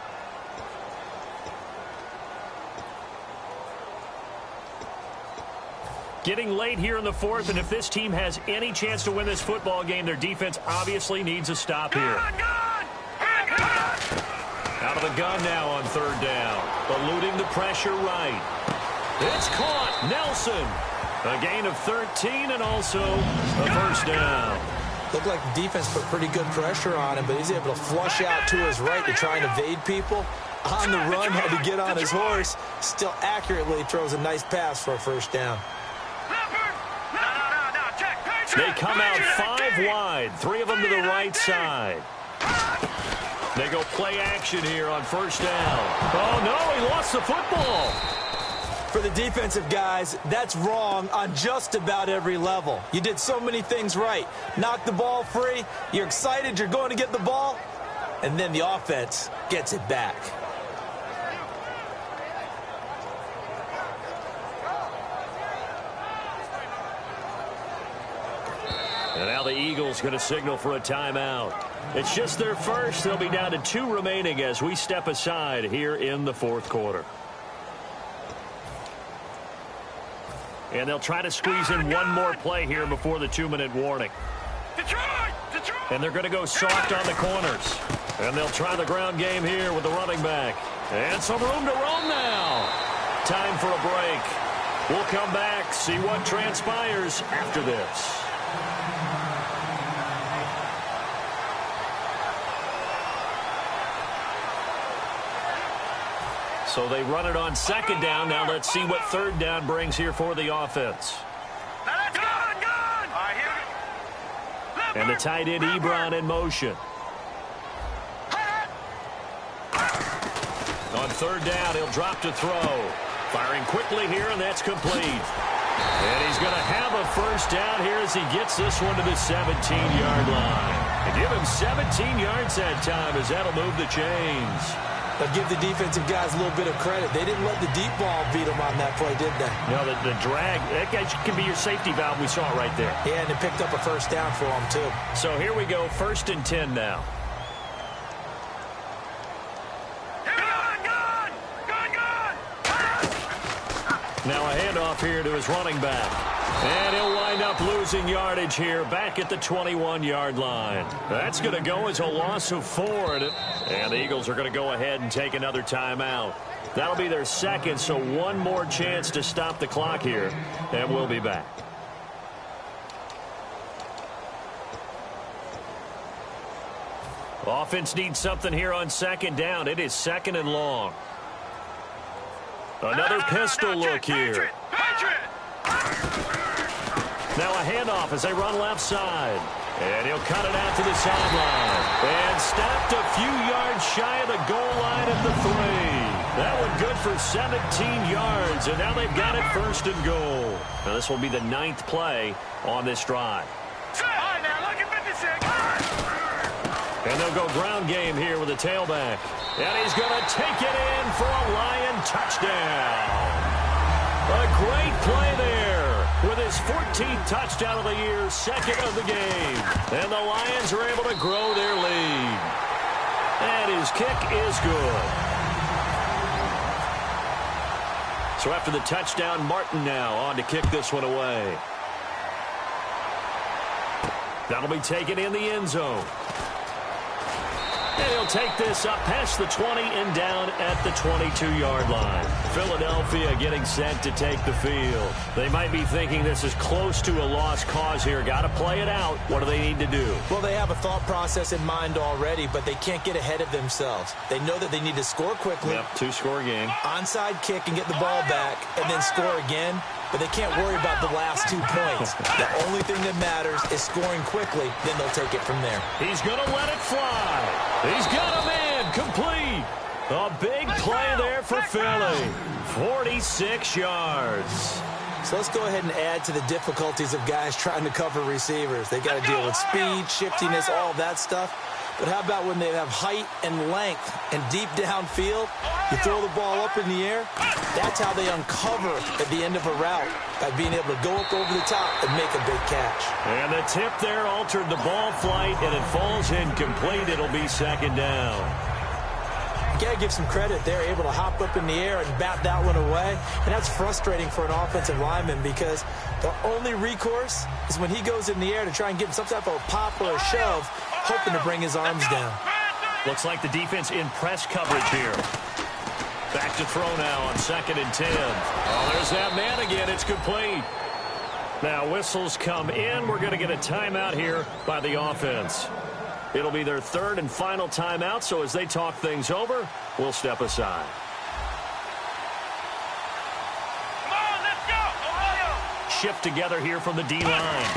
Getting late here in the 4th, and if this team has any chance to win this football game, their defense obviously needs a stop here. Out of the gun now on 3rd down. Eluding the pressure right. It's caught. Nelson. A gain of 13 and also a first down. Looked like the defense put pretty good pressure on him, but he's able to flush out to his right to try and evade people. On the run, had to get on his horse. Still accurately throws a nice pass for a first down. They come out 5 wide, 3 of them to the right side. They go play action here on first down. Oh, no, he lost the football. For the defensive guys, that's wrong on just about every level. You did so many things right. Knock the ball free, you're excited you're going to get the ball, and then the offense gets it back. And now the Eagles going to signal for a timeout. It's just their first. They'll be down to 2 remaining as we step aside here in the fourth quarter. And they'll try to squeeze in one more play here before the 2-minute warning. And they're going to go soft on the corners. And they'll try the ground game here with the running back. And some room to roam now. Time for a break. We'll come back, see what transpires after this. So they run it on second down. Now let's see what third down brings here for the offense. And the tight end Ebron in motion. On third down, he'll drop to throw. Firing quickly here, and that's complete. And he's going to have a first down here as he gets this one to the 17-yard line. And give him 17 yards that time as that'll move the chains. But give the defensive guys a little bit of credit. They didn't let the deep ball beat them on that play, did they? No, the drag, that guy can be your safety valve. We saw it right there. Yeah, and it picked up a first down for them, too. So here we go, 1st and 10 now. Now a handoff here to his running back. And he'll wind up losing yardage here back at the 21-yard line. That's going to go as a loss of 4. And the Eagles are going to go ahead and take another timeout. That'll be their second, so one more chance to stop the clock here. And we'll be back. Offense needs something here on second down. It is 2nd and long. Another pistol look here. Now a handoff as they run left side. And he'll cut it out to the sideline. And stopped a few yards shy of the goal line at the 3. That one good for 17 yards. And now they've got it 1st and goal. Now this will be the 9th play on this drive. And they'll go ground game here with a tailback. And he's going to take it in for a Lion touchdown. A great play there with his 14th touchdown of the year, 2nd of the game. And the Lions are able to grow their lead. And his kick is good. So after the touchdown, Martin now on to kick this one away. That'll be taken in the end zone. And he'll take this up past the 20 and down at the 22-yard line. Philadelphia getting set to take the field. They might be thinking this is close to a lost cause here. Got to play it out. What do they need to do? Well, they have a thought process in mind already, but they can't get ahead of themselves. They know that they need to score quickly. Yep, 2-score game. Onside kick and get the ball back, and then score again. But they can't worry about the last 2 points. The only thing that matters is scoring quickly, then they'll take it from there. He's going to let it fly. He's got a man complete. A big play there for Philly. 46 yards. So let's go ahead and add to the difficulties of guys trying to cover receivers. They got to deal with speed, shiftiness, all of that stuff. But how about when they have height and length and deep downfield? You throw the ball up in the air. That's how they uncover at the end of a route, by being able to go up over the top and make a big catch. And the tip there altered the ball flight, and it falls incomplete. It'll be 2nd down. You got to give some credit. They're able to hop up in the air and bat that one away. And that's frustrating for an offensive lineman because the only recourse is when he goes in the air to try and get some type of a pop or a shove, hoping to bring his arms down. Looks like the defense in press coverage here. Back to throw now on 2nd and 10. Oh, there's that man again. It's complete. Now whistles come in. We're going to get a timeout here by the offense. It'll be their 3rd and final timeout, so as they talk things over, we'll step aside. Come on, let's go, Ohio! Shift together here from the D-line.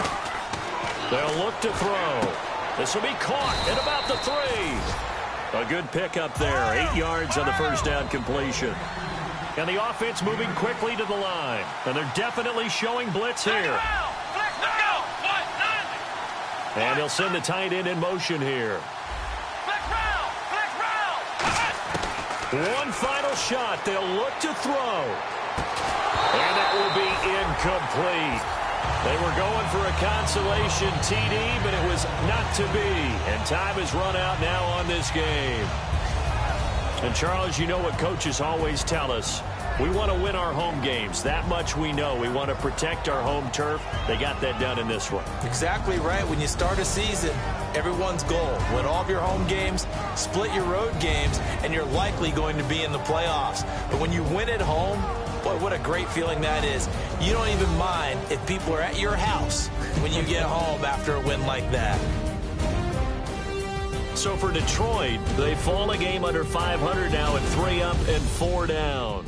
They'll look to throw. This will be caught at about the 3. A good pickup there. 8 yards on the first down completion. And the offense moving quickly to the line. And they're definitely showing blitz here. And he'll send the tight end in motion here. One final shot. They'll look to throw. And that will be incomplete. They were going for a consolation TD, but it was not to be. And time has run out now on this game. And, Charles, you know what coaches always tell us. We want to win our home games. That much we know. We want to protect our home turf. They got that done in this one. Exactly right. When you start a season, everyone's goal: win all of your home games, split your road games, and you're likely going to be in the playoffs. But when you win at home, boy, what a great feeling that is. You don't even mind if people are at your house when you get home after a win like that. So for Detroit, they fall a game under 500 now at 3 up and 4 down.